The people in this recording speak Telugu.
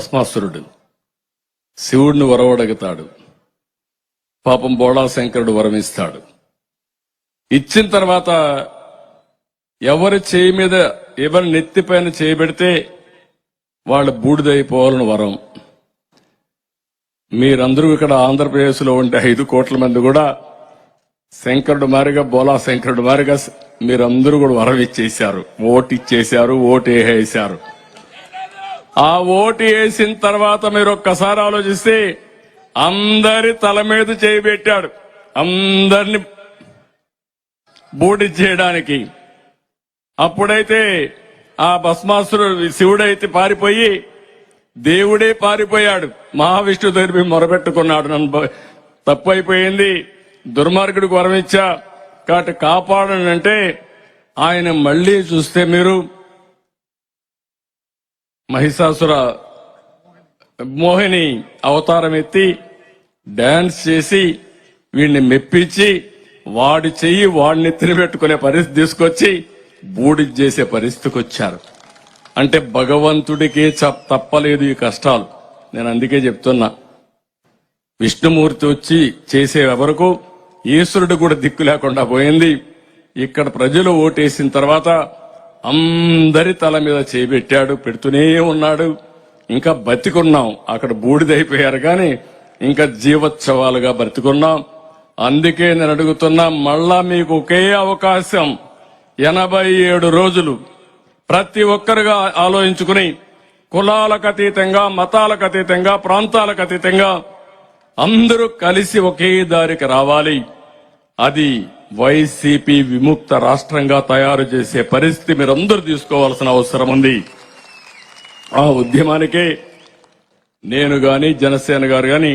భస్మాసురుడు శివుడిని వరవడగతాడు. పాపం బోళా శంకరుడు వరమిస్తాడు. ఇచ్చిన తర్వాత ఎవరి చేయి మీద ఎవరి నెత్తిపైన చేయబెడితే వాళ్ళు బూడిదైపోవాలని వరం. మీరందరూ ఇక్కడ ఆంధ్రప్రదేశ్లో ఉంటే 5 కోట్ల మంది కూడా శంకరుడు మారిగా బోళా శంకరుడు మారిగా మీరందరూ కూడా వరం ఇచ్చేశారు, ఓటు ఇచ్చేశారు, ఓటు వేసేశారు. ఆ ఓటు వేసిన తర్వాత మీరు ఒక్కసారి ఆలోచిస్తే అందరి తల మీద చేయబెట్టాడు, అందరిని బూడి చేయడానికి. అప్పుడైతే ఆ భస్మాసురుడు శివుడైతే పారిపోయి దేవుడే పారిపోయాడు. మహావిష్ణువు దగ్గర మొరపెట్టుకున్నాడు, నన్ను తప్పు అయిపోయింది, దుర్మార్గుడికి వరమిచ్చా కాబట్టి కాపాడనంటే ఆయన మళ్లీ చూస్తే మీరు మహిషాసుర మోహిని అవతారం ఎత్తి డాన్స్ చేసి వీడిని మెప్పించి వాడి చెయ్యి వాడిని తినిపెట్టుకునే పరిస్థితి తీసుకొచ్చి బూడిద చేసే పరిస్థితికి వచ్చారు. అంటే భగవంతుడికే తప్పలేదు ఈ కష్టాలు. నేను అందుకే చెప్తున్నా, విష్ణుమూర్తి వచ్చి చేసే వరకు ఈశ్వరుడు కూడా దిక్కు లేకుండా పోయింది. ఇక్కడ ప్రజలు ఓటేసిన తర్వాత అందరి తల మీద చేయబెట్టాడు, పెడుతూనే ఉన్నాడు. ఇంకా బతికున్నాం, అక్కడ బూడిదైపోయారు కానీ ఇంకా జీవోత్సవాలుగా బ్రతికున్నాం. అందుకే నేను అడుగుతున్నా, మళ్ళా మీకు ఒకే అవకాశం, 87 రోజులు ప్రతి ఒక్కరుగా ఆలోచించుకుని కులాలకు అతీతంగా, మతాలకు అతీతంగా, ప్రాంతాలకు అతీతంగా అందరూ కలిసి ఒకే దారికి రావాలి. అది వైసీపీ విముక్త రాష్ట్రంగా తయారు చేసే పరిస్థితి మీరందరూ తీసుకోవాల్సిన అవసరం ఉంది. ఆ ఉద్యమానికే నేను గాని జనసేన గారు గాని